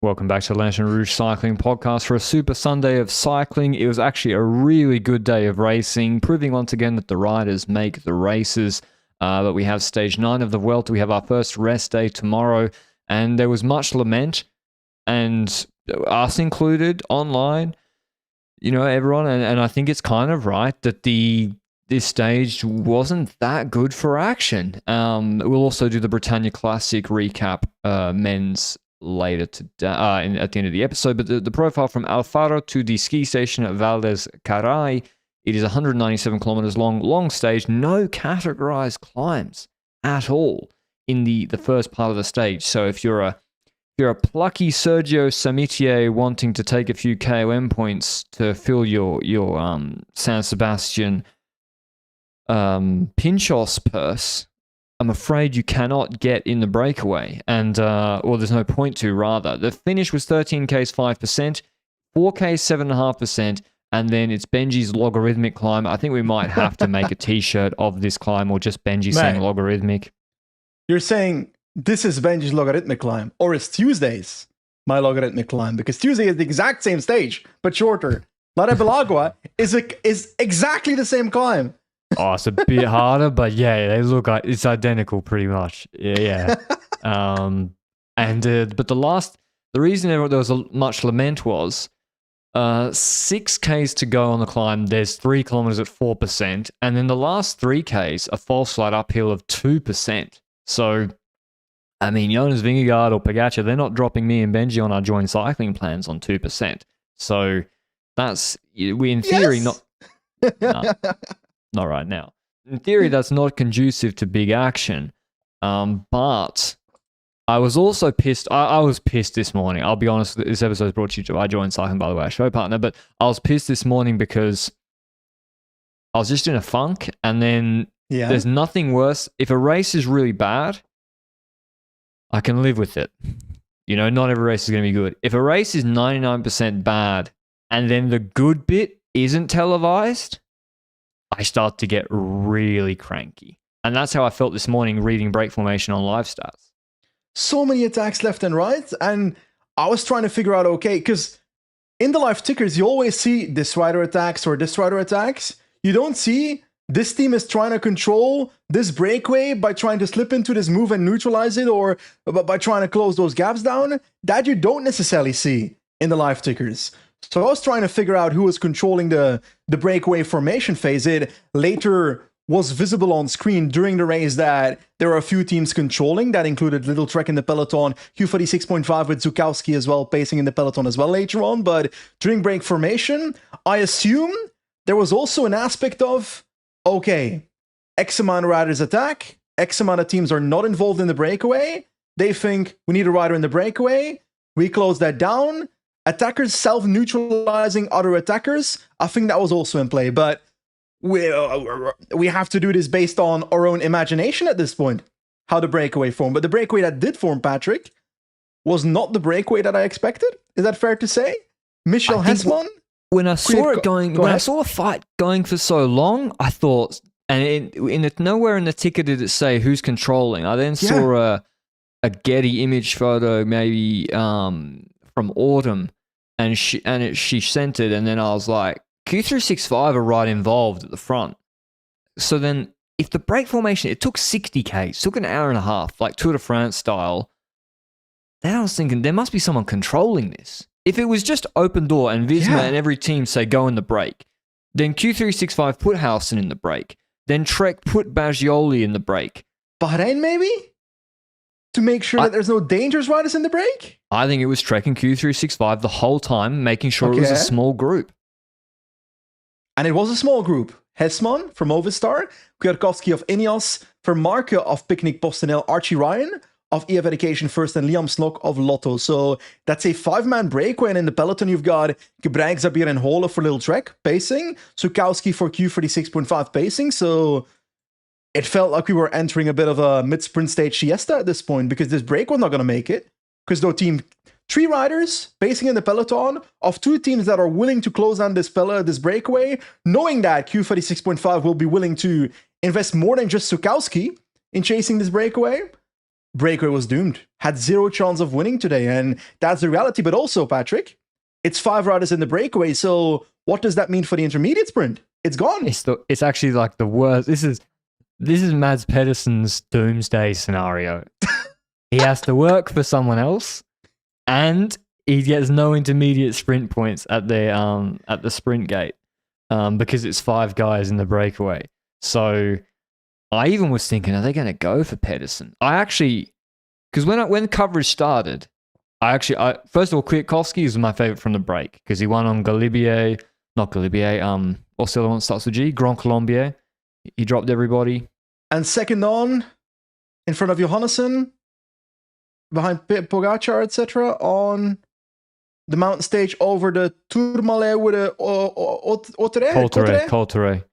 Welcome back to Lanterne Rouge Cycling Podcast for a Super Sunday of cycling. It was actually a really good day of racing, proving once again that the riders make the races. But we have stage 9 of the Vuelta. We have our first rest day tomorrow, and there was much lament, and us included online, everyone. And I think it's kind of right that this stage wasn't that good for action. We'll also do the Britannia Classic recap, men's later today, at the end of the episode. But the profile from Alfaro to the ski station at Valdes Carai, it is 197 kilometers long stage, no categorized climbs at all in the first part of the stage. So if you're a plucky Sergio Samitier wanting to take a few KOM points to fill your San Sebastian Pinchos purse, I'm afraid you cannot get in the breakaway, and there's no point to, rather. The finish was 13Ks 5%, 4Ks 7.5%, and then it's Benji's logarithmic climb. I think we might have to make a t-shirt of this climb, or just Benji saying logarithmic. You're saying this is Benji's logarithmic climb, or it's Tuesday's my logarithmic climb, because Tuesday is the exact same stage, but shorter. La de Belagua is exactly the same climb. Oh, it's a bit harder, but yeah, they look like it's identical pretty much. Yeah. But the reason there was much lament was 6Ks to go on the climb. There's 3 kilometers at 4%, and then the last 3Ks a false flat uphill of 2%. So, I mean, Jonas Vingegaard or Pogacar, they're not dropping me and Benji on our joint cycling plans on 2%. So that's in theory not right now. In theory, that's not conducive to big action. But I was also pissed. I was pissed this morning. I'll be honest, this episode is brought to you by Join Cycling, by the way, our show partner. But I was pissed this morning because I was just in a funk. And then there's nothing worse. If a race is really bad, I can live with it. Not every race is going to be good. If a race is 99% bad and then the good bit isn't televised, I start to get really cranky. And that's how I felt this morning reading break formation on live stats. So many attacks left and right. And I was trying to figure out, okay, because in the live tickers, you always see this rider attacks or this rider attacks. You don't see this team is trying to control this breakaway by trying to slip into this move and neutralize it, or by trying to close those gaps down. That you don't necessarily see in the live tickers. So I was trying to figure out who was controlling the breakaway formation phase. It later was visible on screen during the race that there were a few teams controlling. That included Little Trek in the peloton, Q46.5 with Zukowski as well, pacing in the peloton as well later on. But during break formation, I assume there was also an aspect of, okay, X amount of riders attack, X amount of teams are not involved in the breakaway. They think we need a rider in the breakaway. We close that down. Attackers self-neutralizing other attackers. I think that was also in play, but we have to do this based on our own imagination at this point, how the breakaway formed. But the breakaway that did form, Patrick, was not the breakaway that I expected. Is that fair to say? Michel Hesman? When I saw I saw a fight going for so long, I thought, and nowhere in the ticker did it say who's controlling. I then saw a Getty image photo, maybe from Autumn, and she sent it, and then I was like, Q365 are right involved at the front. So then, if the break formation, it took 60Ks, took an hour and a half, like Tour de France style, then I was thinking, there must be someone controlling this. If it was just open door and Visma and every team say go in the break, then Q365 put Howson in the break, then Trek put Baggioli in the break. Bahrain, maybe? To make sure that there's no dangerous riders in the break? I think it was Trek and Q365 the whole time, making sure it was a small group. And it was a small group. Hesman from Movistar, Kwiatkowski of Ineos, Vermarke of Picnic PostNL, Archie Ryan of EF Education First, and Liam Snock of Lotto. So that's a 5-man breakaway, and in the peloton you've got Gebrek, Zabir, and Hole for Little Trek pacing, Zukowski for Q46.5 pacing. So it felt like we were entering a bit of a mid-sprint stage siesta at this point, because this break was not going to make it. Because no team, 3 riders pacing in the peloton of 2 teams that are willing to close down this breakaway, knowing that Q46.5 will be willing to invest more than just Zukowski in chasing this breakaway. breakaway was doomed. Had zero chance of winning today, and that's the reality. But also, Patrick, it's 5 riders in the breakaway. So what does that mean for the intermediate sprint? It's gone. It's actually like the worst. This is Mads Pedersen's doomsday scenario. He has to work for someone else, and he gets no intermediate sprint points at the sprint gate because it's 5 guys in the breakaway. So I even was thinking, are they going to go for Pedersen? Because when coverage started, first of all, Kwiatkowski is my favorite from the break because he won on what's the other one that starts with G? Grand Colombier. He dropped everybody. And second on, in front of Johannesson, behind Pogacar, etc., on the mountain stage over the Tourmalet with a Coulthard.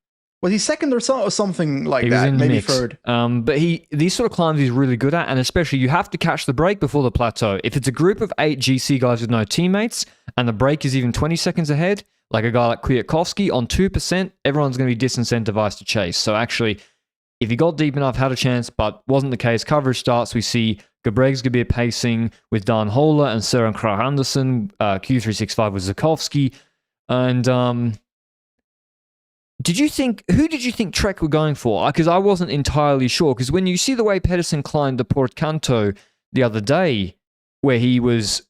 Was he second or something like he that? Was in Maybe mix. third. But these sort of climbs he's really good at, and especially you have to catch the break before the plateau. If it's a group of 8 GC guys with no teammates, and the break is even 20 seconds ahead, like a guy like Kwiatkowski on 2%, everyone's going to be disincentivized to chase. So actually, if he got deep enough, had a chance, but wasn't the case. Coverage starts, we see Gebregs going to be pacing with Dan Holer and Søren Kragh Andersen, Q365 with Zukowski, and who did you think Trek were going for? Because I wasn't entirely sure. Because when you see the way Pedersen climbed the Port Canto the other day, where he was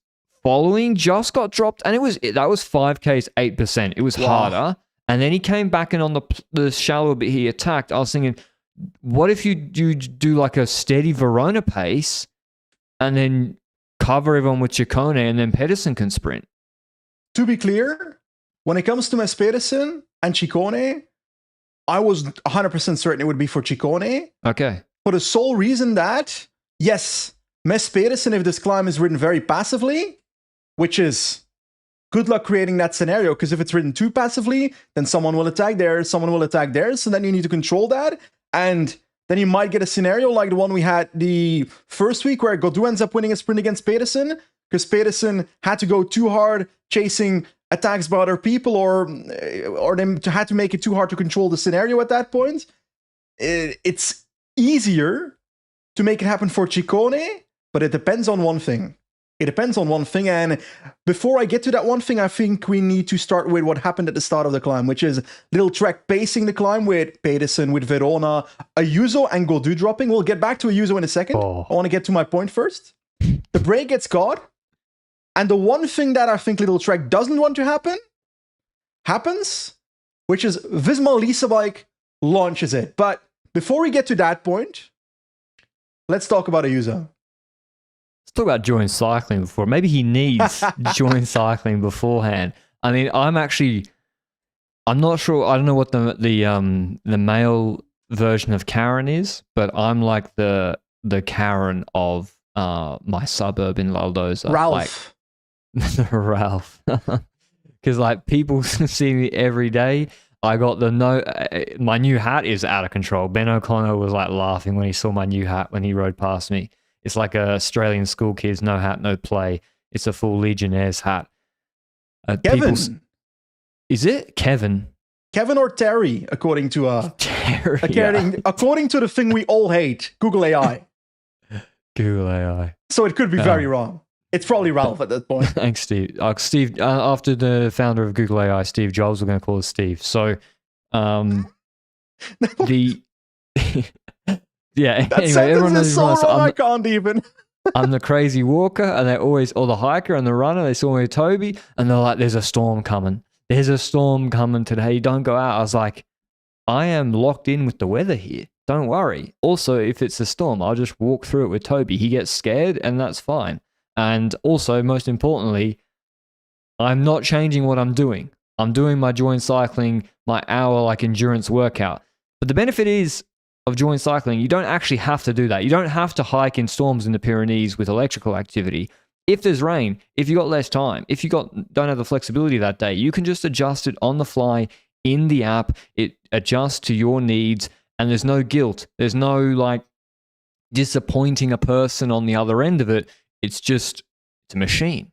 following, just got dropped, and that was 5Ks 8%. It was harder, and then he came back and on the shallow bit he attacked. I was thinking, what if you do like a steady Verona pace, and then cover everyone with Ciccone, and then Pedersen can sprint? To be clear, when it comes to Mats Pedersen and Ciccone, I was 100% certain it would be for Ciccone. Okay. For the sole reason that, yes, Mats Pedersen, if this climb is ridden very passively, which is good luck creating that scenario, because if it's ridden too passively, then someone will attack there, someone will attack there, so then you need to control that, and then you might get a scenario like the one we had the first week where Gaudu ends up winning a sprint against Pedersen, because Pedersen had to go too hard chasing attacks by other people, or they had to make it too hard to control the scenario at that point. It's easier to make it happen for Ciccone, but it depends on one thing. And before I get to that one thing, I think we need to start with what happened at the start of the climb, which is Little Trek pacing the climb with Pedersen, with Verona, Ayuso, and Gaudu dropping. We'll get back to Ayuso in a second. I want to get to my point first. The break gets caught. And the one thing that I think Little Trek doesn't want to happen, happens, which is Visma Lease Bike launches it. But before we get to that point, let's talk about Ayuso. Let's talk about joint cycling before. Maybe he needs joint cycling beforehand. I mean, I'm not sure. I don't know what the male version of Karen is, but I'm like the Karen of my suburb in Laldoza. Ralph. Ralph. Because like people see me every day. I got my new hat is out of control. Ben O'Connor was like laughing when he saw my new hat when he rode past me. It's like a Australian school kids, no hat, no play. It's a full Legionnaires hat. Kevin. Is it Kevin? Kevin or Terry, according to Terry. According to the thing we all hate, Google AI. Google AI. So it could be very wrong. It's probably Ralph at that point. Thanks, Steve. Steve, after the founder of Google AI, Steve Jobs, we're going to call it Steve. So, yeah. That anyway, everyone knows so wrong, I can't even. I'm the crazy walker, and or the hiker and the runner. They saw me with Toby, and they're like, "There's a storm coming. There's a storm coming today. Don't go out." I was like, "I am locked in with the weather here. Don't worry. Also, if it's a storm, I'll just walk through it with Toby. He gets scared, and that's fine." And also, most importantly, I'm not changing what I'm doing. I'm doing my joint cycling, my hour like endurance workout. But the benefit is of joint cycling, you don't actually have to do that. You don't have to hike in storms in the Pyrenees with electrical activity. If there's rain, if you got less time, if you don't have the flexibility that day, you can just adjust it on the fly in the app. It adjusts to your needs, and there's no guilt. There's no like disappointing a person on the other end of it. It's a machine.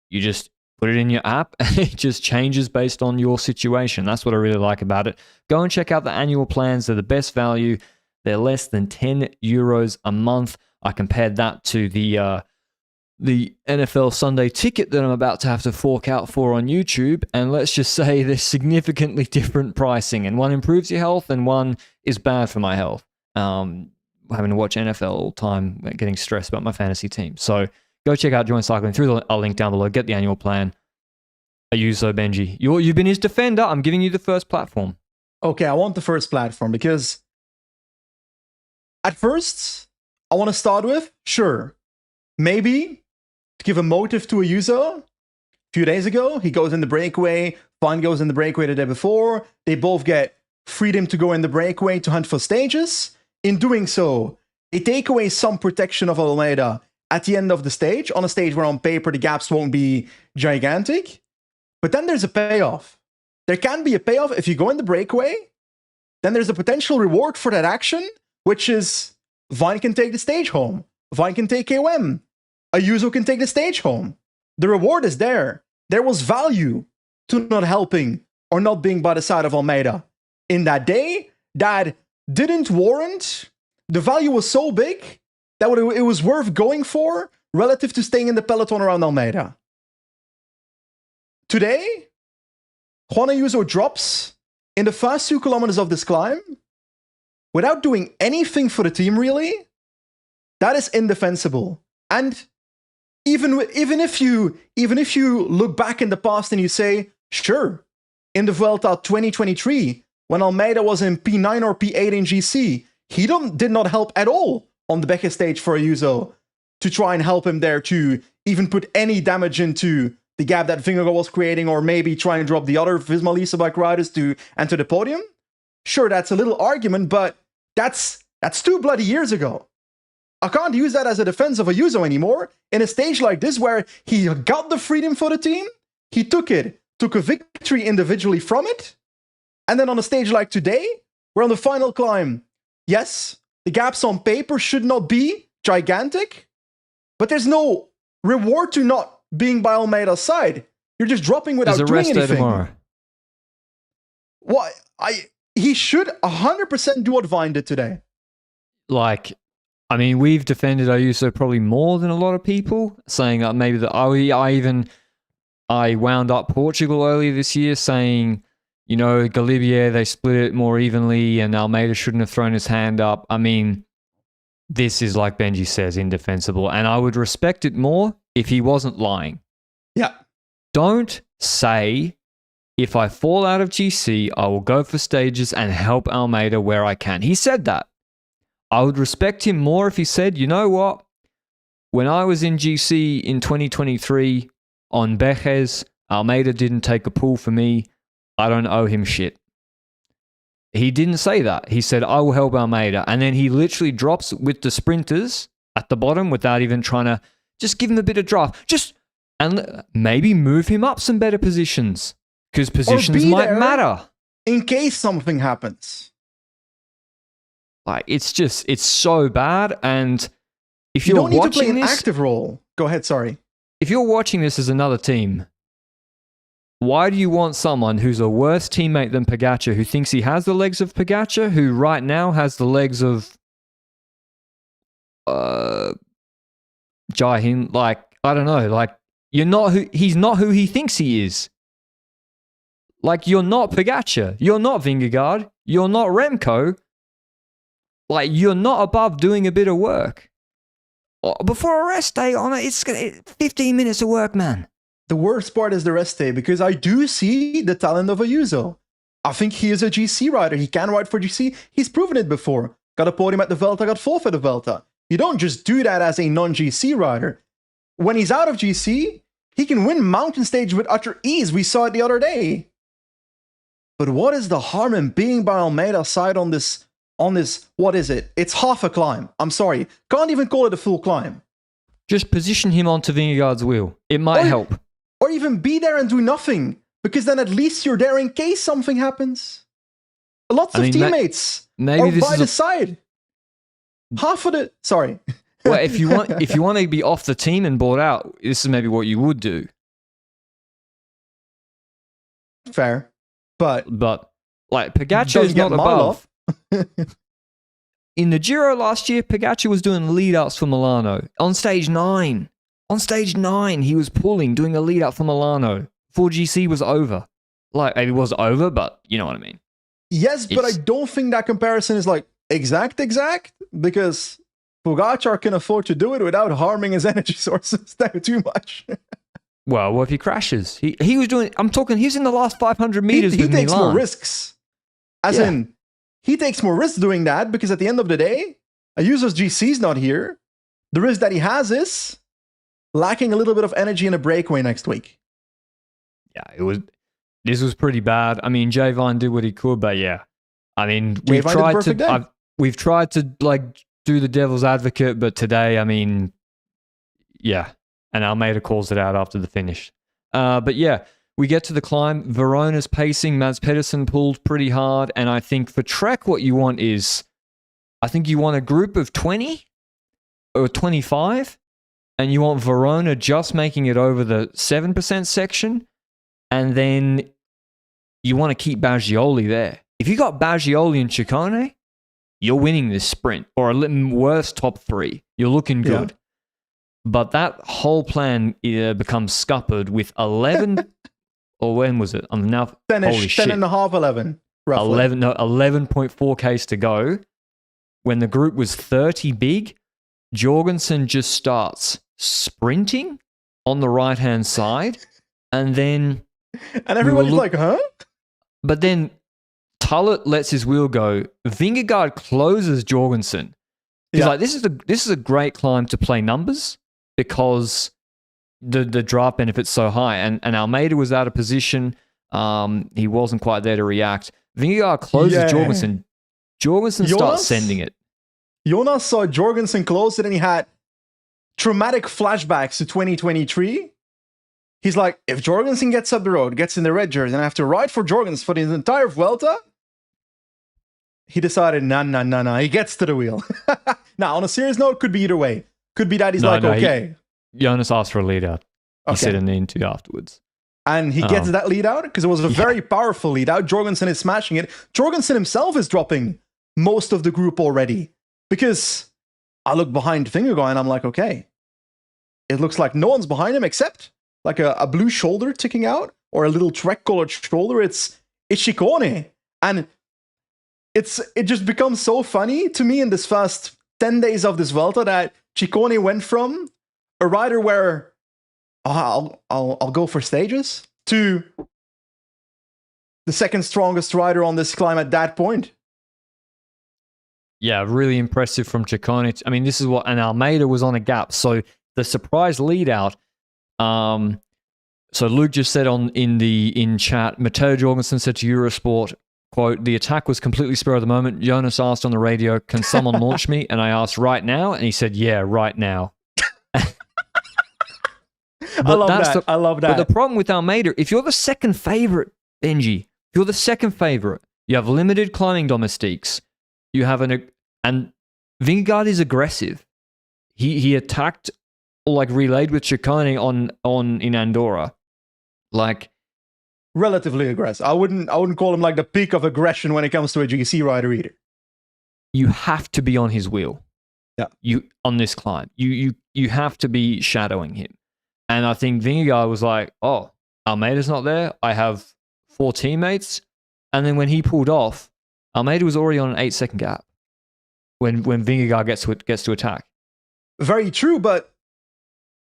You just put it in your app and it just changes based on your situation. That's what I really like about it. Go and check out the annual plans. They're the best value. They're less than €10 a month. I compared that to the NFL Sunday ticket that I'm about to have to fork out for on YouTube, and let's just say there's significantly different pricing, and one improves your health and one is bad for my health. Having to watch NFL all the time, getting stressed about my fantasy team. So go check out Join Cycling through our link down below. Get the annual plan. Ayuso, Benji. You've been his defender. I'm giving you the first platform. Okay, I want the first platform because at first, I want to start with, sure, maybe to give a motive to Ayuso. A few days ago, he goes in the breakaway. Van goes in the breakaway the day before. They both get freedom to go in the breakaway to hunt for stages. In doing so, they take away some protection of Almeida at the end of the stage, on a stage where on paper the gaps won't be gigantic. But then there's a payoff. There can be a payoff if you go in the breakaway. Then there's a potential reward for that action, which is Vine can take the stage home. Vine can take KOM. Ayuso can take the stage home. The reward is there. There was value to not helping or not being by the side of Almeida in that day that didn't warrant. The value was so big that it was worth going for relative to staying in the peloton around Almeida. Today, Juan Ayuso drops in the first 2 kilometers of this climb without doing anything for the team, really. That is indefensible. And even if you look back in the past and you say, sure, in the Vuelta 2023, when Almeida was in P9 or P8 in GC, he did not help at all on the Becker stage for Ayuso to try and help him there to even put any damage into the gap that Vingegaard was creating, or maybe try and drop the other Visma Lease bike riders to enter the podium. Sure, that's a little argument, but that's 2 bloody years ago. I can't use that as a defense of Ayuso anymore. In a stage like this where he got the freedom for the team, he took a victory individually from it, and then on a stage like today, where on the final climb, yes, the gaps on paper should not be gigantic, but there's no reward to not being by Almeida's side. You're just dropping without doing anything. Tomorrow. What? He should 100% do what Vine did today. Like, I mean, we've defended Ayuso probably more than a lot of people, saying that maybe that I wound up Portugal earlier this year saying, you know, Galibier, they split it more evenly and Almeida shouldn't have thrown his hand up. I mean, this is, like Benji says, indefensible. And I would respect it more if he wasn't lying. Yeah. Don't say, if I fall out of GC, I will go for stages and help Almeida where I can. He said that. I would respect him more if he said, you know what? When I was in GC in 2023 on Bejes, Almeida didn't take a pull for me. I don't owe him shit. He didn't say that. He said, I will help Almeida. And then he literally drops with the sprinters at the bottom without even trying to just give him a bit of draft. And maybe move him up some better positions. Because positions might matter. In case something happens. Like, it's so bad. And if you you're don't need watching to play an this, active role. Go ahead, sorry. If you're watching this as another team, why do you want someone who's a worse teammate than Pogačar, who thinks he has the legs of Pogačar, who right now has the legs of Jai-Hind? Like, I don't know. Like, he's not who he thinks he is. Like, you're not Pogačar. You're not Vingegaard. You're not Remco. Like, you're not above doing a bit of work. Before a rest day on it, it's 15 minutes of work, man. The worst part is the rest day, because I do see the talent of Ayuso. I think he is a GC rider. He can ride for GC. He's proven it before. Got a podium at the Vuelta, got fourth at the Vuelta. You don't just do that as a non-GC rider. When he's out of GC, he can win mountain stage with utter ease. We saw it the other day. But what is the harm in being by Almeida's side on this, what is it? It's half a climb. I'm sorry. Can't even call it a full climb. Just position him onto Vingegaard's wheel. It might help. Or even be there and do nothing. Because then at least you're there in case something happens. Lots of teammates are by the side. Half of the... Sorry. Well, if you want to be off the team and bought out, this is maybe what you would do. Fair. But like, Pogačar is not above. in the Giro last year, Pogacar was doing lead-ups for Milano on stage 9. On stage 9, he was doing a lead-up for Milano. 4GC was over. Like, it was over, but you know what I mean. Yes, but I don't think that comparison is like exact, because Pogacar can afford to do it without harming his energy sources too much. Well, what if he crashes? He was doing, I'm talking, he's in the last 500 meters he with takes Milan. more risks. As in, he takes more risks doing that because at the end of the day, a user's GC is not here. The risk that he has is lacking a little bit of energy in a breakaway next week. Yeah, this was pretty bad. I mean, Javine did what he could, but yeah. I mean, we've tried to like do the devil's advocate, but today, I mean, yeah. And Almeida calls it out after the finish. But yeah, we get to the climb. Verona's pacing. Mads Pedersen pulled pretty hard. And I think for Trek, what you want is, I think you want a group of 20 or 25. And you want Verona just making it over the 7% section. And then you want to keep Baggioli there. If you got Baggioli and Ciccone, you're winning this sprint. Or a worse top 3. You're looking good. Yeah. But that whole plan becomes scuppered with 11, or when was it? I'm now 10 and a half, 11, roughly. 11.4 Ks to go. When the group was 30 big, Jorgensen just starts sprinting on the right-hand side, and then... And everybody's like, huh? But then Tullett lets his wheel go. Vingegaard closes Jorgensen. He's like, this is a great climb to play numbers, because the draft benefit's so high. And Almeida was out of position. He wasn't quite there to react. Vingegaard closes Jorgensen. Jorgensen starts sending it. Jonas saw Jorgensen close it, and he had traumatic flashbacks to 2023. He's like, if Jorgensen gets up the road, gets in the red jersey, and I have to ride for Jorgensen for the entire Vuelta, he decided, nah. He gets to the wheel. Now, on a serious note, could be either way. Could be that he's okay. Jonas asked for a lead out. He said in the interview afterwards. And he gets that lead out because it was a very powerful lead out. Jorgensen is smashing it. Jorgensen himself is dropping most of the group already. Because I look behind Vingegaard and I'm like, okay. It looks like no one's behind him except like a blue shoulder ticking out or a little Trek-colored shoulder. It's Ciccone. And it just becomes so funny to me in this first 10 days of this Vuelta that Ciccone went from a rider where I'll go for stages to the second strongest rider on this climb at that point. Yeah, really impressive from Ciccone. I mean, this is what, and Almeida was on a gap. So the surprise lead out. So Luke just said in chat, Matteo Jorgensen said to Eurosport, quote, the attack was completely spur of the moment. Jonas asked on the radio, can someone launch me? And I asked, right now? And he said, yeah, right now. I love that. But the problem with Almeida, if you're the second favorite, Benji, if you're the second favorite, you have limited climbing domestiques, you have and Vingegaard is aggressive. He attacked, like relayed with Ciccone in Andorra. Like, relatively aggressive. I wouldn't call him like the peak of aggression when it comes to a GC rider either. You have to be on his wheel. Yeah. You on this climb. You have to be shadowing him. And I think Vingegaard was like, oh, Almeida's not there. I have 4 teammates. And then when he pulled off, Almeida was already on an 8-second gap when Vingegaard gets to attack. Very true, but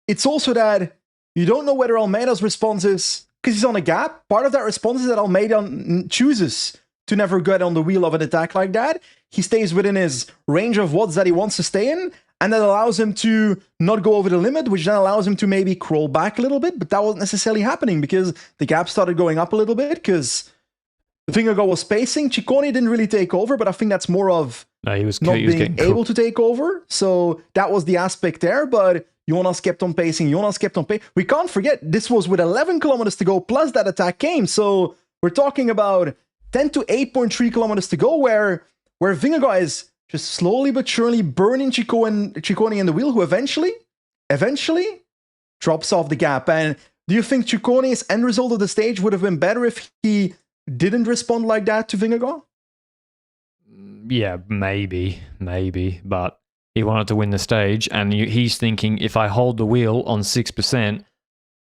it's also that you don't know whether Almeida's response is because he's on a gap. Part of that response is that Almeida chooses to never get on the wheel of an attack like that. He stays within his range of watts that he wants to stay in, and that allows him to not go over the limit, which then allows him to maybe crawl back a little bit, but that wasn't necessarily happening because the gap started going up a little bit because Vingegaard was spacing. Ciccone didn't really take over, but I think that's more of he was being able to take over. So that was the aspect there, but Jonas kept on pacing. We can't forget, this was with 11 kilometers to go, plus that attack came. So we're talking about 10 to 8.3 kilometers to go, where Vingegaard is just slowly but surely burning Ciccone in the wheel, who eventually drops off the gap. And do you think Ciccone's end result of the stage would have been better if he didn't respond like that to Vingegaard? Yeah, maybe, but he wanted to win the stage, and he's thinking, if I hold the wheel on 6%,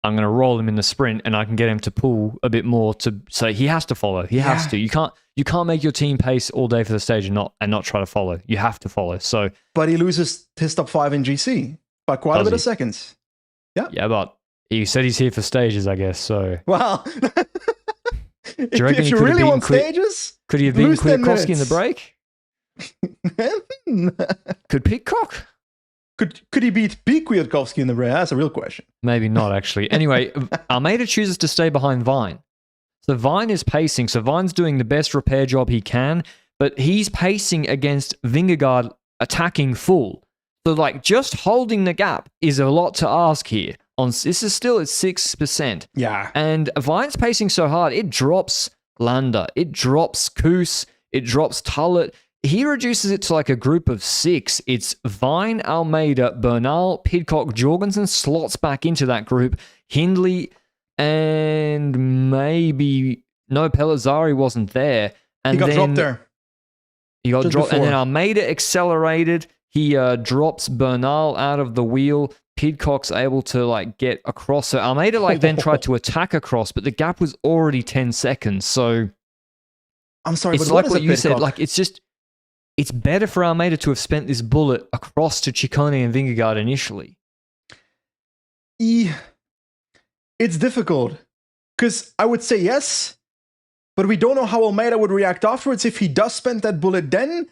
I'm going to roll him in the sprint, and I can get him to pull a bit more. So he has to follow. He has to. You can't make your team pace all day for the stage and not try to follow. You have to follow. So, but he loses his top 5 in GC by quite a bit of seconds. Yeah, but he said he's here for stages, I guess. So, well, if you really want stages, could he have beaten Kwiatkowski in the break? Could Pitcock? Could he beat Pete Kwiatkowski in the break? That's a real question. Maybe not, actually. Anyway, Almeida chooses to stay behind Vine. So Vine is pacing. So Vine's doing the best repair job he can, but he's pacing against Vingegaard attacking full. So like just holding the gap is a lot to ask here. This is still at 6%. Yeah. And Vine's pacing so hard, it drops Landa, it drops Koos, it drops Tullet. He reduces it to like a group of 6. It's Vine, Almeida, Bernal, Pidcock, Jorgensen slots back into that group. Hindley and maybe Pellizzari wasn't there. And he got dropped there. He got dropped, and then Almeida accelerated. He drops Bernal out of the wheel. Pidcock's able to like get across. So Almeida then tried to attack across, but the gap was already 10 seconds. So I'm sorry, it's but like what you said. Like it's better for Almeida to have spent this bullet across to Ciccone and Vingegaard initially. It's difficult because I would say yes, but we don't know how Almeida would react afterwards if he does spend that bullet then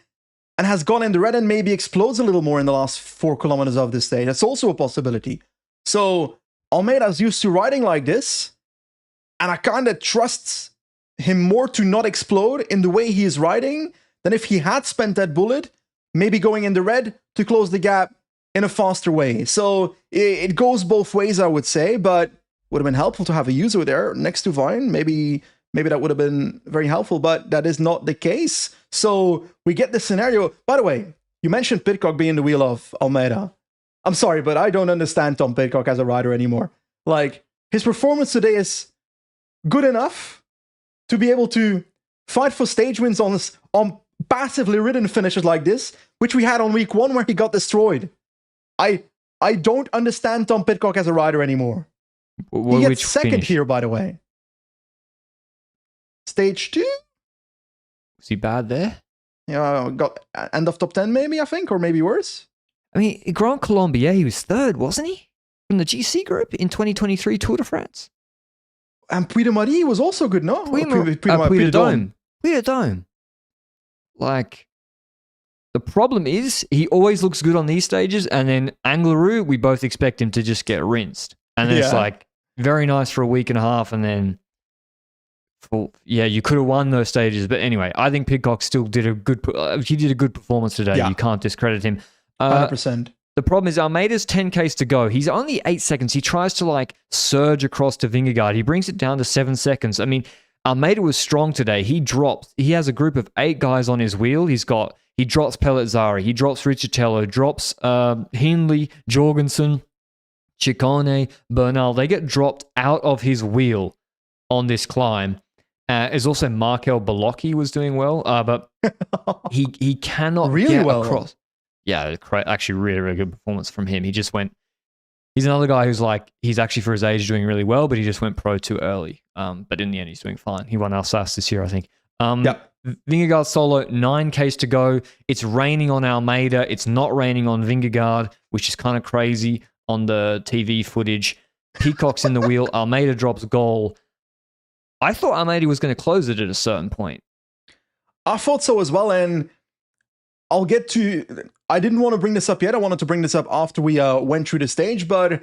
and has gone in the red and maybe explodes a little more in the last 4 kilometers of this day. That's also a possibility. So Almeida's used to riding like this, and I kind of trust him more to not explode in the way he is riding than if he had spent that bullet, maybe going in the red to close the gap in a faster way. So it goes both ways, I would say, but would have been helpful to have a user there next to Vine. Maybe that would have been very helpful, but that is not the case. So we get this scenario. By the way, you mentioned Pidcock being the wheel of Almeida. I'm sorry, but I don't understand Tom Pidcock as a rider anymore. Like, his performance today is good enough to be able to fight for stage wins on passively ridden finishes like this, which we had on week 1 where he got destroyed. I don't understand Tom Pidcock as a rider anymore. He gets second here, by the way. Stage 2? Was he bad there? Yeah, got end of top 10 maybe, I think, or maybe worse. I mean, Grand Colombier, he was 3rd, wasn't he? From the GC group in 2023 Tour de France. And Puy de Marie was also good, no? Puy de Dôme. Like, the problem is, he always looks good on these stages, and then Angleroo, we both expect him to just get rinsed. And then it's like, very nice for a week and a half, and then, you could have won those stages. But anyway, I think Pidcock still did a good performance today. Yeah. You can't discredit him. 100%. The problem is Almeida's 10Ks to go. He's only 8 seconds. He tries to like surge across to Vingegaard. He brings it down to 7 seconds. I mean, Almeida was strong today. He has a group of 8 guys on his wheel. He drops Pellizzari. He drops Riccitello, drops Hindley, Jorgensen, Ciccone, Bernal. They get dropped out of his wheel on this climb. There's also Markel Balocchi was doing well, but he cannot really get well across. Yeah, actually really, really good performance from him. He just went... He's another guy who's like, he's actually for his age doing really well, but he just went pro too early. But in the end, he's doing fine. He won Alsace this year, I think. Vingegaard solo, 9Ks to go. It's raining on Almeida. It's not raining on Vingegaard, which is kind of crazy on the TV footage. Peacock's in the wheel. Almeida drops goal. I thought Almeida was going to close it at a certain point. I thought so as well, and I'll get to... I didn't want to bring this up yet. I wanted to bring this up after we went through the stage, but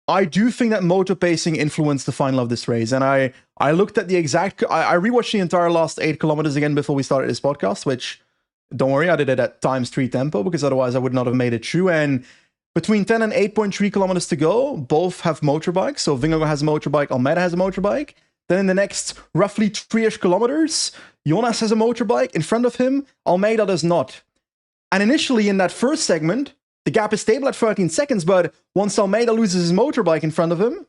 I do think that motor pacing influenced the final of this race. And I looked at the exact... I rewatched the entire last 8 kilometers again before we started this podcast, which, don't worry, I did it at ×3 tempo, because otherwise I would not have made it through. And between 10 and 8.3 kilometers to go, both have motorbikes. So Vingegaard has a motorbike, Almeida has a motorbike. Then in the next roughly 3-ish kilometers, Jonas has a motorbike in front of him, Almeida does not. And initially in that first segment, the gap is stable at 13 seconds, but once Almeida loses his motorbike in front of him,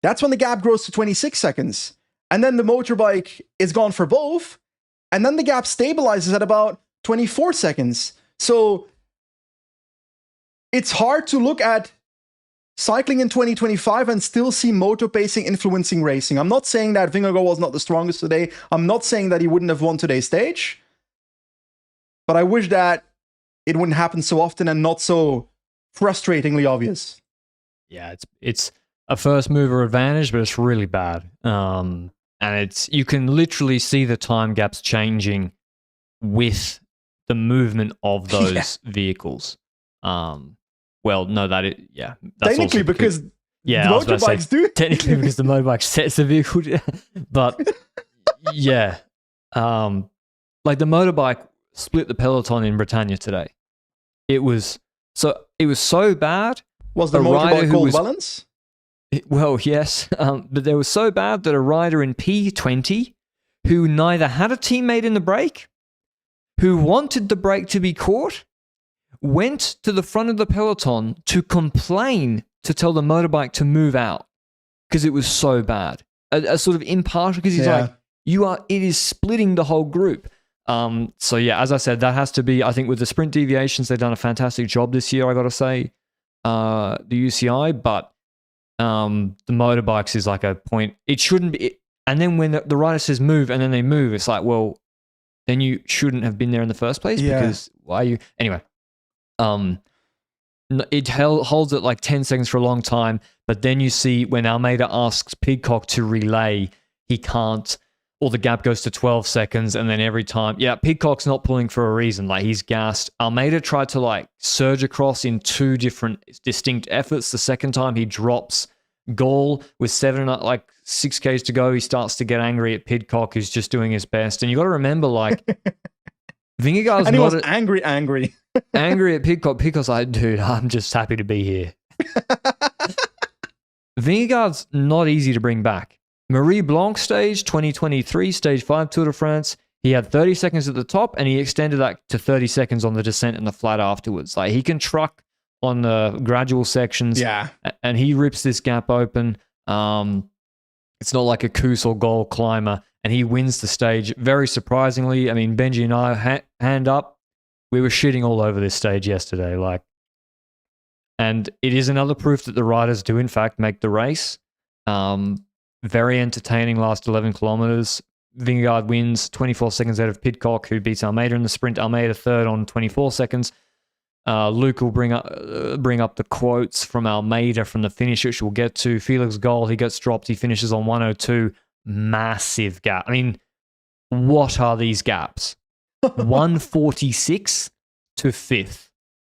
that's when the gap grows to 26 seconds. And then the motorbike is gone for both, and then the gap stabilizes at about 24 seconds. So it's hard to look at cycling in 2025 and still see moto pacing influencing racing. I'm not saying that Vingegaard was not the strongest today. I'm not saying that he wouldn't have won today's stage. But I wish that it wouldn't happen so often and not so frustratingly obvious. Yeah, it's a first mover advantage, but it's really bad. And you can literally see the time gaps changing with the movement of those vehicles. Well, no, that's technically because the motorbikes do. Technically because the motorbike sets the vehicle. But yeah, like the motorbike split the peloton in Britannia today. It was so bad. Was the motorbike called Valence? Well, yes, but they were so bad that a rider in P20 who neither had a teammate in the break, who wanted the break to be caught, went to the front of the peloton to complain to tell the motorbike to move out because it was so bad. A sort of impartial, because he's like, it is splitting the whole group. So yeah, as I said, that has to be, I think with the sprint deviations, they've done a fantastic job this year, I got to say, the UCI, but the motorbikes is like a point. It shouldn't be. And then when the rider says move and then they move, it's like, well, then you shouldn't have been there in the first place because why are you? Anyway, it holds it like 10 seconds for a long time. But then you see when Almeida asks Pidcock to relay, he can't, or the gap goes to 12 seconds. And then every time, Pidcock's not pulling for a reason. Like he's gassed. Almeida tried to like surge across in two different distinct efforts. The second time he drops Gall with 6 Ks to go. He starts to get angry at Pidcock, who's just doing his best. And you got to remember, like, Vingegaard's and he was angry at Pidcock. Pidcock's like, dude, I'm just happy to be here. Vingegaard's not easy to bring back. Marie Blanc stage, 2023, stage 5 Tour de France. He had 30 seconds at the top, and he extended that to 30 seconds on the descent and the flat afterwards. Like, he can truck on the gradual sections, and he rips this gap open. It's not like a Koos or Gall climber, and he wins the stage very surprisingly. I mean, Benji and I, hand up, we were shitting all over this stage yesterday. And it is another proof that the riders do, in fact, make the race. Very entertaining last 11 kilometers. Vingegaard wins 24 seconds out of Pidcock, who beats Almeida in the sprint. Almeida third on 24 seconds. Luke will bring up the quotes from Almeida from the finish, which we'll get to. Felix Gall, he gets dropped. He finishes on 102. Massive gap. I mean, what are these gaps? 146 to 5th.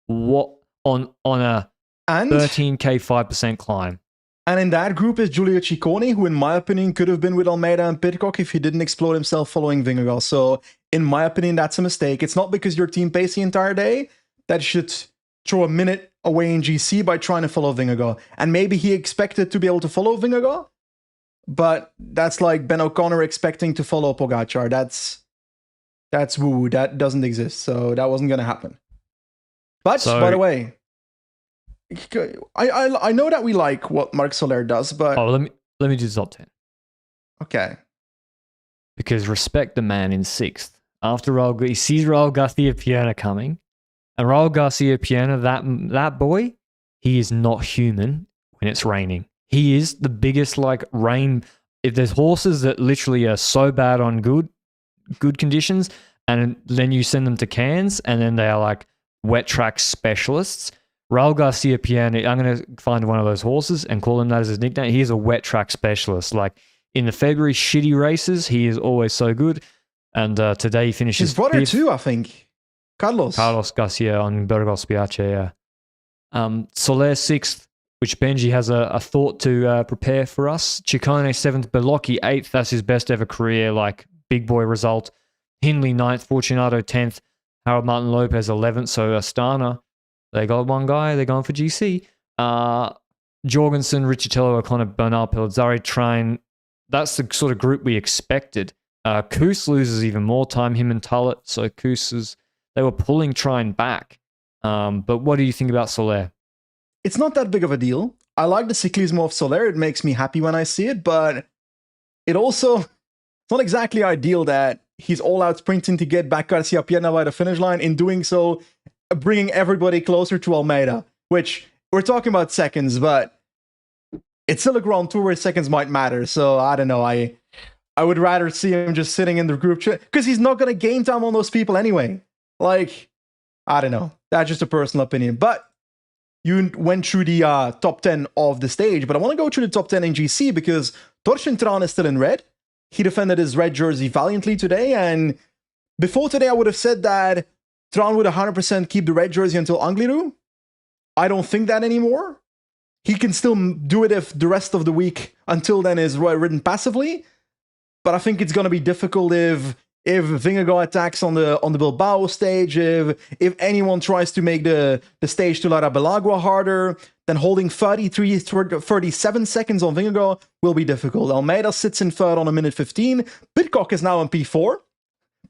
What on a 13K 5% climb. And in that group is Giulio Ciccone, who in my opinion could have been with Almeida and Pidcock if he didn't explode himself following Vingegaard. So in my opinion, that's a mistake. It's not because your team paced the entire day that should throw a minute away in GC by trying to follow Vingegaard. And maybe he expected to be able to follow Vingegaard, but that's like Ben O'Connor expecting to follow Pogacar. That's woo. That doesn't exist. So that wasn't going to happen. But by the way, I know that we like what Marc Soler does, but let me do the top 10. Okay. Because respect the man in 6th. After he sees Raul Garcia Piana coming, and Raul Garcia Piana, that boy, he is not human when it's raining. He is the biggest rain. If there's horses that literally are so bad on good conditions, and then you send them to Cairns, and then they are like wet track specialists. Raul Garcia Piana, I'm going to find one of those horses and call him that as his nickname. He is a wet track specialist. Like in the February shitty races, he is always so good. And today he finishes his brother 5th. too, I think. Carlos Garcia on Burgos Spiace, yeah. Soler 6th, which Benji has a thought to prepare for us. Ciccone 7th, Belocchi 8th. That's his best ever career, big boy result. Hindley 9th, Fortunato 10th, Harold Martin Lopez 11th. So Astana, they got one guy. They're going for GC. Jorgensen, Riccitello, O'Connor, Bernal, Pellizzari, Train. That's the sort of group we expected. Koos loses even more time, him and Tullett. So Koos they were pulling Train back. But what do you think about Soler? It's not that big of a deal. I like the cyclismo of Soler. It makes me happy when I see it, but it's not exactly ideal that he's all out sprinting to get back Garcia Pierna by the finish line. In doing so, bringing everybody closer to Almeida, which we're talking about seconds, but it's still a Grand Tour where seconds might matter. So I don't know. I would rather see him just sitting in the group chat because he's not going to gain time on those people anyway. Like, I don't know. That's just a personal opinion. But you went through the top 10 of the stage, but I want to go through the top 10 in GC because Torsten Tran is still in red. He defended his red jersey valiantly today, and before today I would have said that Tran would 100% keep the red jersey until Angliru. I don't think that anymore. He can still do it if the rest of the week until then is ridden passively, but I think it's going to be difficult if Vingegaard attacks on the Bilbao stage, if anyone tries to make the stage to Lara Belagua harder, then holding 37 seconds on Vingegaard will be difficult. Almeida sits in third on 1:15. Pidcock is now on P4,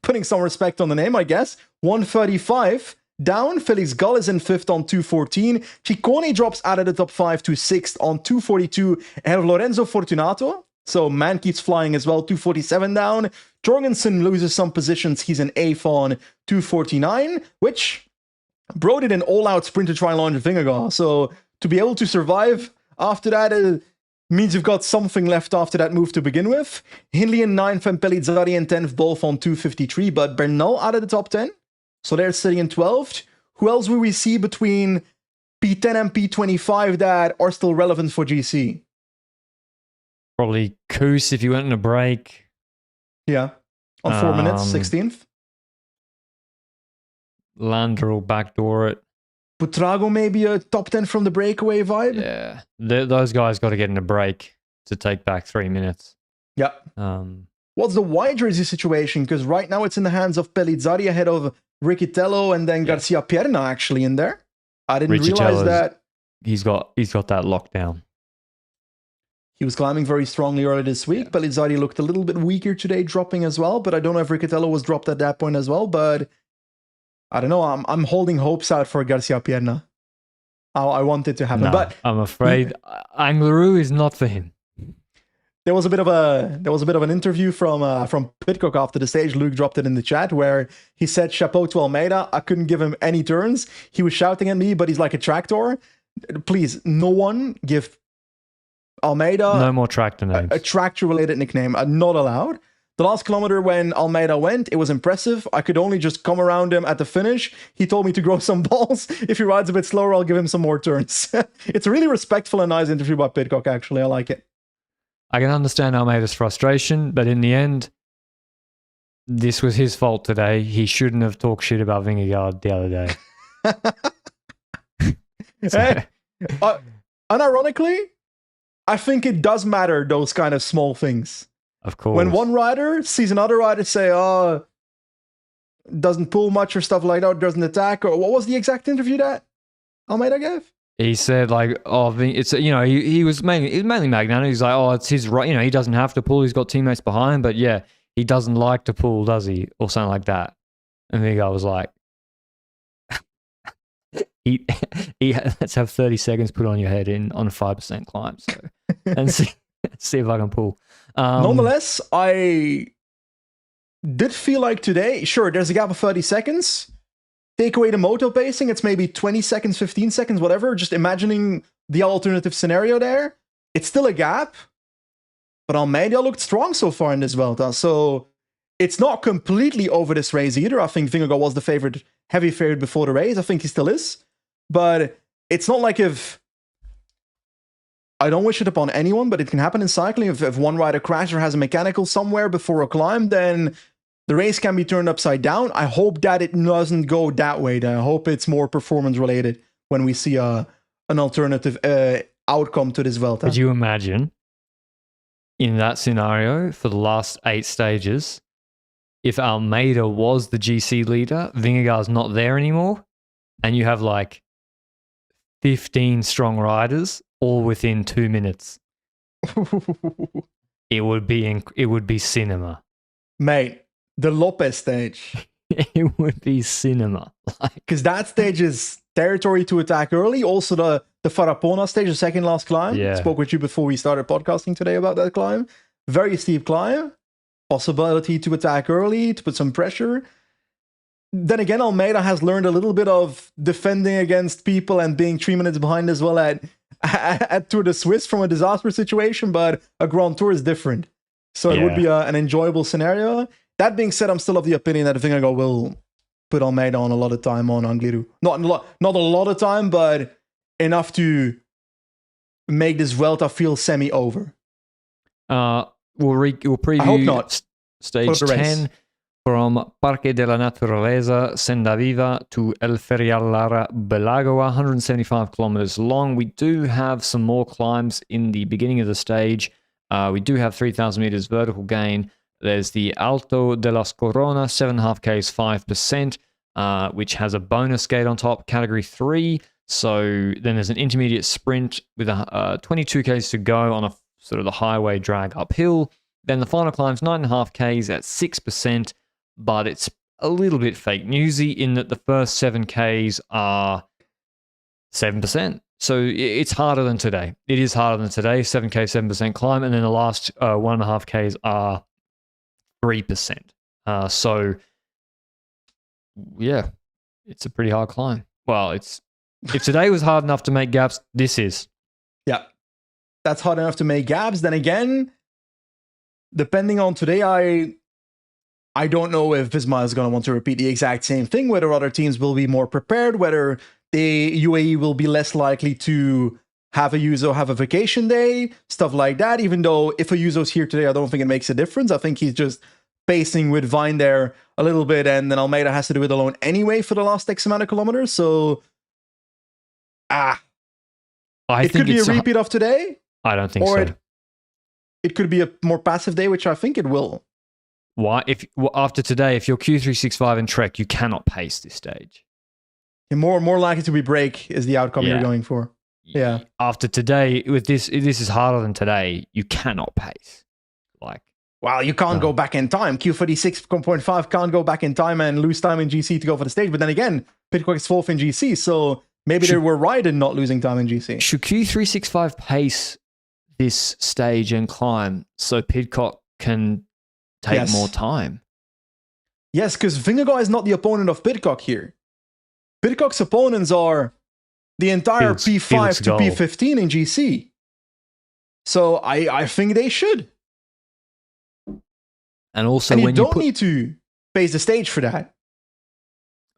putting some respect on the name, I guess. 1:35 down. Felix Gall is in fifth on 2:14. Ciccone drops out of the top 5 to sixth on 2:42 ahead of Lorenzo Fortunato. So man keeps flying as well, 2:47 down. Jorgensen loses some positions. He's in 8th on 2:49, which Broe did an all-out sprint to try and launch Vingegaard. So to be able to survive after that means you've got something left after that move to begin with. Hindley in 9th and Pellizzari in 10th, both on 2:53, but Bernal out of the top 10. So they're sitting in 12th. Who else will we see between P10 and P25 that are still relevant for GC? Probably Koos if you went on a break. Yeah, on 4 minutes, 16th. Lander will backdoor it. Butrago maybe a top 10 from the breakaway vibe. Yeah, those guys got to get in a break to take back 3 minutes. Yeah. What's the white jersey situation? Because right now it's in the hands of Pellizzari ahead of Riccitello and then Garcia Pierna actually in there. I didn't realize that. He's got that lockdown. He was climbing very strongly earlier this week. Yeah. Pellizzari looked a little bit weaker today, dropping as well. But I don't know if Riccitello was dropped at that point as well. But I don't know. I'm holding hopes out for Garcia Pierna. I want it to happen. No, but I'm afraid Angliru is not for him. There was a bit of an interview from Pidcock after the stage. Luke dropped it in the chat where he said, "Chapeau to Almeida. I couldn't give him any turns. He was shouting at me, but he's like a tractor. Please, no one give Almeida no more tractor names. A tractor-related nickname. Not allowed." The last kilometer when Almeida went, it was impressive. I could only just come around him at the finish. He told me to grow some balls. If he rides a bit slower, I'll give him some more turns. It's a really respectful and nice interview by Pidcock, actually. I like it. I can understand Almeida's frustration, but in the end, this was his fault today. He shouldn't have talked shit about Vingegaard the other day. Hey, unironically, I think it does matter, those kind of small things. Of course. When one rider sees another rider say, "Oh, doesn't pull much," or stuff like that, or doesn't attack, or what was the exact interview that Almeida gave? He said like, "Oh, it's he was mainly magnanimous. He's like, oh, it's his right. He doesn't have to pull. He's got teammates behind, but yeah, he doesn't like to pull, does he, or something like that." And the guy was like, "He let's have 30 seconds put on your head on a 5% climb, so and see if I can pull." Nonetheless, I did feel like today, sure, there's a gap of 30 seconds. Take away the moto pacing, it's maybe 20 seconds, 15 seconds, whatever. Just imagining the alternative scenario there. It's still a gap, but Almeida looked strong so far in this Vuelta. So it's not completely over this race either. I think Vingegaard was the heavy favorite before the race. I think he still is. But it's not like if... I don't wish it upon anyone, but it can happen in cycling. If one rider crashes or has a mechanical somewhere before a climb, then the race can be turned upside down. I hope that it doesn't go that way. I hope it's more performance related when we see an alternative outcome to this Vuelta. Could you imagine in that scenario for the last 8 stages, if Almeida was the GC leader, Vingegaard's not there anymore, and you have like 15 strong riders all within 2 minutes? It would be cinema, mate. The Lopez stage. It would be cinema, because that stage is territory to attack early. Also, the Farapona stage, the second last climb. Yeah. Spoke with you before we started podcasting today about that climb. Very steep climb. possibility to attack early, to put some pressure. Then again, Almeida has learned a little bit of defending against people and being 3 minutes behind as well at Tour de Suisse from a disaster situation, but a Grand Tour is different. So it would be an enjoyable scenario. That being said, I'm still of the opinion that Vingegaard will put Almeida on a lot of time on Angliru. Not a lot of time, but enough to make this Vuelta feel semi-over. We'll preview I hope not. Stage 10 from Parque de la Naturaleza, Senda Viva to El Ferial Lara Belagua, 175 kilometers long. We do have some more climbs in the beginning of the stage. We do have 3,000 meters vertical gain. There's the Alto de las Coronas, 7.5 Ks, 5%, which has a bonus gate on top, category 3. So then there's an intermediate sprint with 22 Ks to go on a sort of the highway drag uphill. Then the final climb's 9.5 Ks at 6%, but it's a little bit fake newsy in that the first 7 Ks are 7%. So it's harder than today. It is harder than today, 7K, 7% climb, and then the last 1.5 Ks are 3%. So, yeah, it's a pretty hard climb. Well, if today was hard enough to make gaps, this is. Yeah, that's hard enough to make gaps. Then again, depending on today, I don't know if Visma is going to want to repeat the exact same thing, whether other teams will be more prepared, whether the UAE will be less likely to have a Yuzo have a vacation day, stuff like that. Even though if a Yuzo's here today, I don't think it makes a difference. I think he's just pacing with Vine there a little bit, and then Almeida has to do it alone anyway for the last X amount of kilometers. So, it could be a repeat of today. I don't think so. It could be a more passive day, which I think it will. Why? After today, if you're Q365 and Trek, you cannot pace this stage. And more likely to be break is the outcome you're going for. Yeah. After today, with this is harder than today. You cannot pace. Well, you can't go back in time. Q36.5 can't go back in time and lose time in GC to go for the stage. But then again, Pitcock is 4th in GC, so maybe they were right in not losing time in GC. Should Q365 pace this stage and climb so Pitcock can take more time? Yes, because Vingegaard is not the opponent of Pitcock here. Pitcock's opponents are the entire P5 to P15 in GC. So I think they should. And also, and you don't need to pace the stage for that.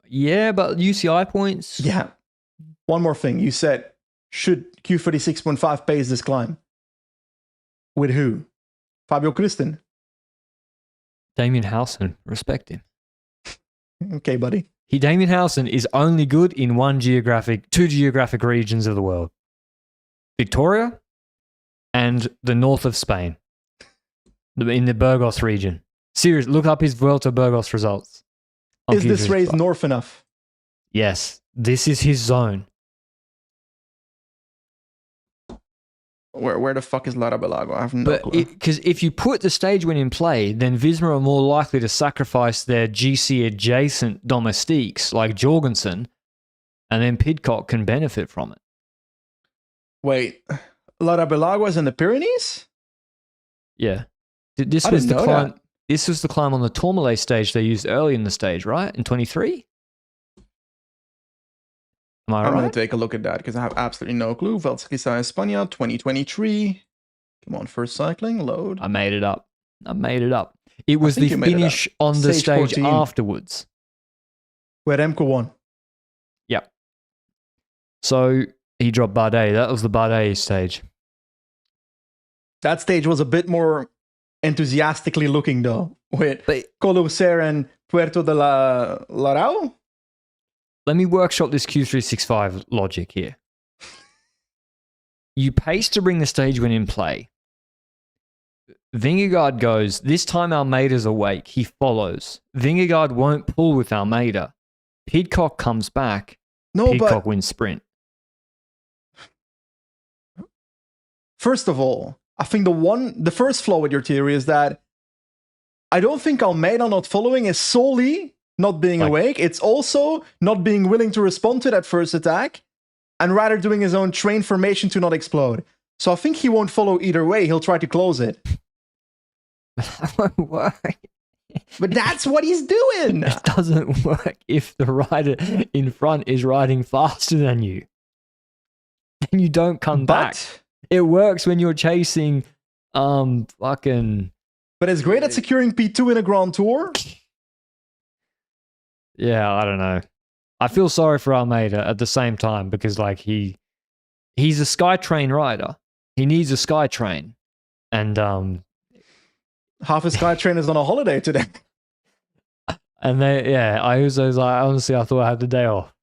Yeah, but UCI points. Yeah. One more thing. You said, should Q36.5 pace this climb? With who? Fabio Kristen? Damien Howson. Respect him. Okay, buddy. Damien Howson is only good in two geographic regions of the world. Victoria and the north of Spain. In the Burgos region. Seriously, look up his Vuelta Burgos results. Is this race north enough? Yes. This is his zone. Where the fuck is Lara Belagua? I have no clue. Because if you put the stage win in play, then Visma are more likely to sacrifice their GC-adjacent domestiques like Jorgensen, and then Pidcock can benefit from it. Wait, Lara Belagua is in the Pyrenees? Yeah. This was the climb. This was the climb on the Tourmalet stage they used early in the stage, right? In 23? I'm going to take a look at that because I have absolutely no clue. Vuelta España 2023. Come on, first cycling, load. I made it up. It was the finish on the stage 14. Afterwards. Where Remco won. Yep. So he dropped Bardet. That was the Bardet stage. That stage was a bit more enthusiastically looking though, with Coloser and Puerto de la Larao. Let me workshop this Q365 logic here. You pace to bring the stage win in play. Vingegaard goes, this time Almeida's awake. He follows. Vingegaard won't pull with Almeida. Pidcock comes back. Pidcock wins sprint. First of all, I think the first flaw with your theory is that I don't think Almeida not following is solely not being awake. It's also not being willing to respond to that first attack and rather doing his own train formation to not explode. So I think he won't follow either way. He'll try to close it. That won't work. But that's what he's doing. It doesn't work if the rider in front is riding faster than you. Then you don't come back. It works when you're chasing fucking. But it's great at securing P2 in a Grand Tour. Yeah, I don't know. I feel sorry for Almeida at the same time because like he's a SkyTrain rider. He needs a SkyTrain. And half his SkyTrain is on a holiday today. And I was like, honestly, I thought I had the day off.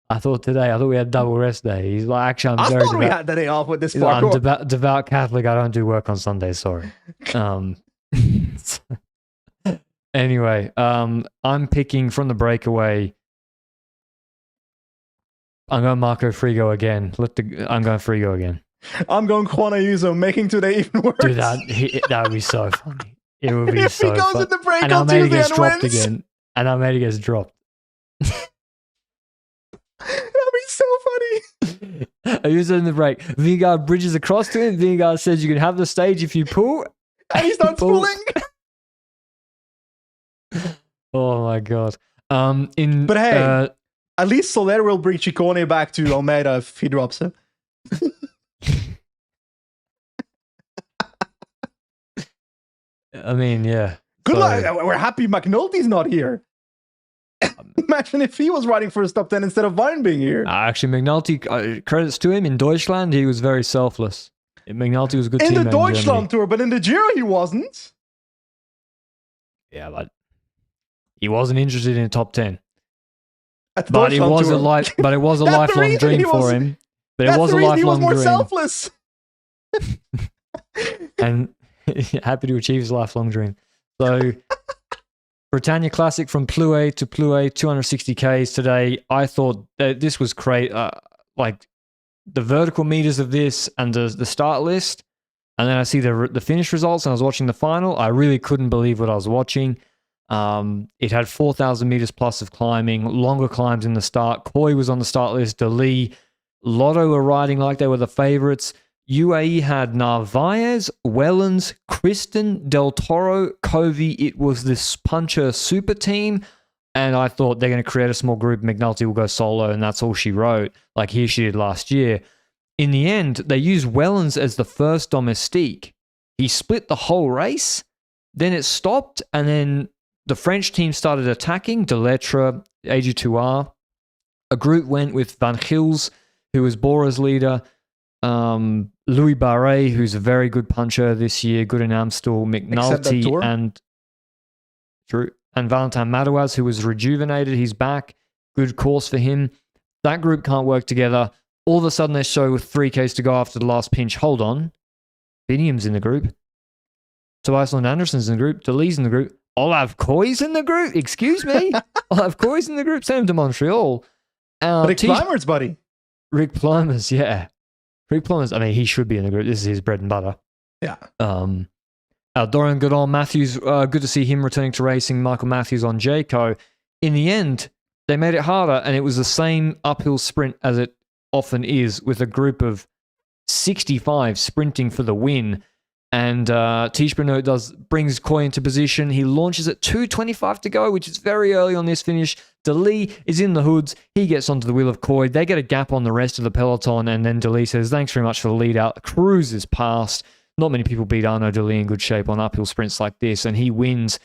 I thought we had double rest day. He's like, actually, I thought we had the day off with this parkour. I'm devout Catholic. I don't do work on Sundays. Sorry. Anyway, I'm picking from the breakaway. I'm going Marco Frigo again. I'm going Frigo again. I'm going Juan Ayuso, making today even worse. Dude, that would be so funny. It would be so funny. If he goes in the break and on Almeida Tuesday gets and dropped wins. again. And Almeida gets dropped. That'd be so funny. Ayuso in the break. Vingegaard bridges across to him. Vingegaard says you can have the stage if you pull. And he starts pulling. Oh my god. But hey, at least Soler will bring Ciccone back to Almeida if he drops him. I mean, yeah. Good luck. We're happy McNulty's not here. Imagine if he was riding for his top 10 instead of Vine being here. Actually, McNulty, credits to him, in Deutschland, he was very selfless. McNulty was a good teammate in the Deutschland Tour, but in the Giro he wasn't. Yeah, but he wasn't interested in top 10. At the But it was Tour. a lifelong dream for him. But it was a lifelong he was more dream. selfless. And happy to achieve his lifelong dream. So, Britannia Classic from Plouay to Plouay, 260 Ks today. I thought that this was great. Like the vertical meters of this and the start list, and then I see the finish results, and I was watching the final. I really couldn't believe what I was watching. It had 4,000 meters plus of climbing, longer climbs in the start. Coy was on the start list. Dali, Lotto were riding like they were the favorites. UAE had Narvaez, Wellens, Kristen, Del Toro, Covey. It was this puncher super team. And I thought they're going to create a small group. McNulty will go solo, and that's all she wrote, like here she did last year. In the end, they used Wellens as the first domestique. He split the whole race. Then it stopped, and then the French team started attacking. Delettre, AG2R. A group went with Van Gils, who was Bora's leader. Louis Barret, who's a very good puncher this year, good in Amstel, McNulty, and Valentin Madouas, who was rejuvenated. He's back. Good course for him. That group can't work together. All of a sudden, they show with 3Ks to go after the last pinch. Hold on. Biniam's in the group. Tobias Lund Anderson's in the group. Delee's in the group. Olav Koy's in the group. Excuse me. Olav Koy's in the group. Send him to Montreal. Rick Plimer's buddy. Rick Plimer's, yeah. Rick Plimer's, I mean, he should be in the group. This is his bread and butter. Yeah. Dorian Goodall, Matthews, good to see him returning to racing. Michael Matthews on Jayco. In the end, they made it harder, and it was the same uphill sprint as it often is, with a group of 65 sprinting for the win. And Tish Benoit brings Coy into position. He launches at 2:25 to go, which is very early on this finish. Dali is in the hoods. He gets onto the wheel of Coy. They get a gap on the rest of the peloton, and then Dali says, thanks very much for the lead out. Cruises past. Not many people beat Arnaud Dali in good shape on uphill sprints like this, and he wins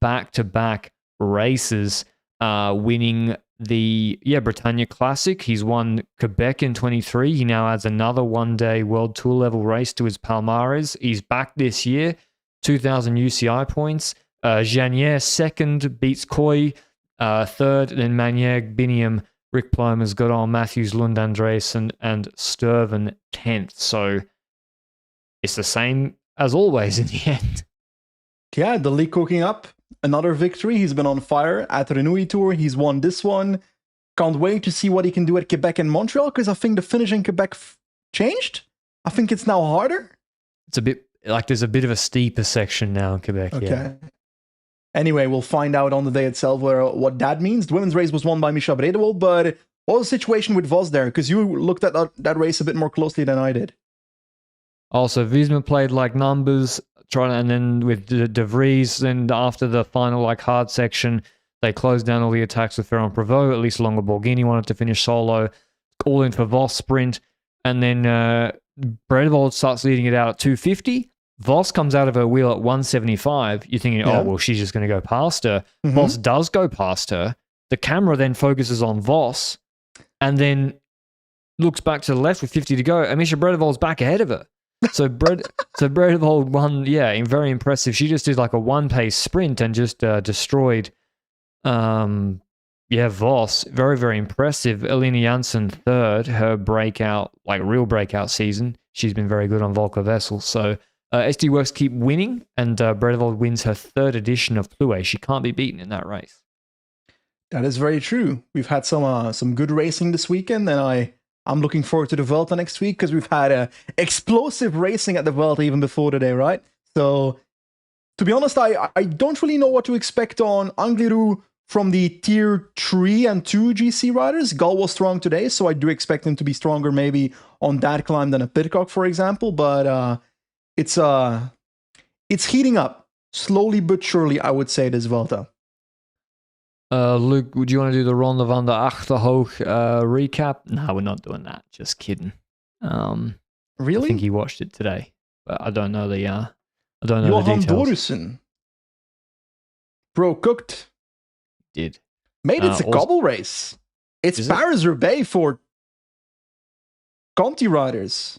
back-to-back races, winning the Britannia Classic. He's won Quebec in 23. He now adds another one-day World Tour level race to his palmares. He's back this year, 2,000 UCI points. Janier second, beats Coy third, then Manier, Biniam, Rick Plymers, Godon, Matthews, Lund Andresen, and Sturven 10th. So it's the same as always in the end. Yeah, the league cooking up. Another victory. He's been on fire at the Renouille Tour. He's won this one. Can't wait to see what he can do at Quebec and Montreal, because I think the finish in Quebec changed. I think it's now harder. It's a bit like there's a bit of a steeper section now in Quebec. Okay. Yeah. Anyway, we'll find out on the day itself what that means. The women's race was won by Micha Bredewald, but what was the situation with Vos there? Because you looked at that race a bit more closely than I did. Also, Wiesmann played like numbers. and then with De Vries, and after the final like hard section, they closed down all the attacks with Ferrand Prévot, at least along with Borghini wanted to finish solo, all in for Voss sprint, and then Bredevold starts leading it out at 250. Voss comes out of her wheel at 175. You're thinking, oh, well, she's just going to go past her. Mm-hmm. Voss does go past her. The camera then focuses on Voss and then looks back to the left with 50 to go. Amisha Bredevold's back ahead of her. So Bredevold won, in very impressive. She just did like a one-pace sprint and just destroyed Voss. Very, very impressive. Elena Janssen third, her breakout, like real breakout season. She's been very good on Volker Vessel. So SD Works keep winning, and Bredevold wins her third edition of Plouay. She can't be beaten in that race. That is very true. We've had some good racing this weekend, and I'm looking forward to the Vuelta next week because we've had explosive racing at the Vuelta even before today, right? So, to be honest, I don't really know what to expect on Angliru from the tier 3 and 2 GC riders. Gal was strong today, so I do expect him to be stronger maybe on that climb than a Pidcock, for example. But it's heating up slowly but surely, I would say, this Vuelta. Luke, would you want to do the Ronde van de Achterhoog recap? No, we're not doing that. Just kidding. Really? I think he watched it today, but I don't know the details. Dorussen. Bro cooked. Did. Mate, it's a cobble race. It's Paris-Roubaix for Conti riders.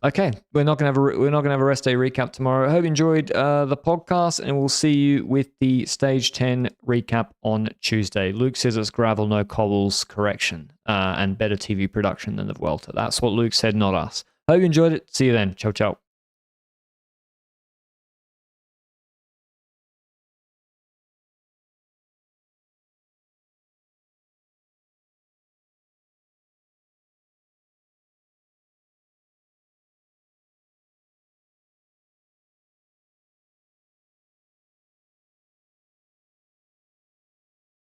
Okay, we're not gonna have a rest day recap tomorrow. I hope you enjoyed the podcast, and we'll see you with the stage 10 recap on Tuesday. Luke says it's gravel, no cobbles correction, and better TV production than the Vuelta. That's what Luke said, not us. Hope you enjoyed it. See you then. Ciao, ciao.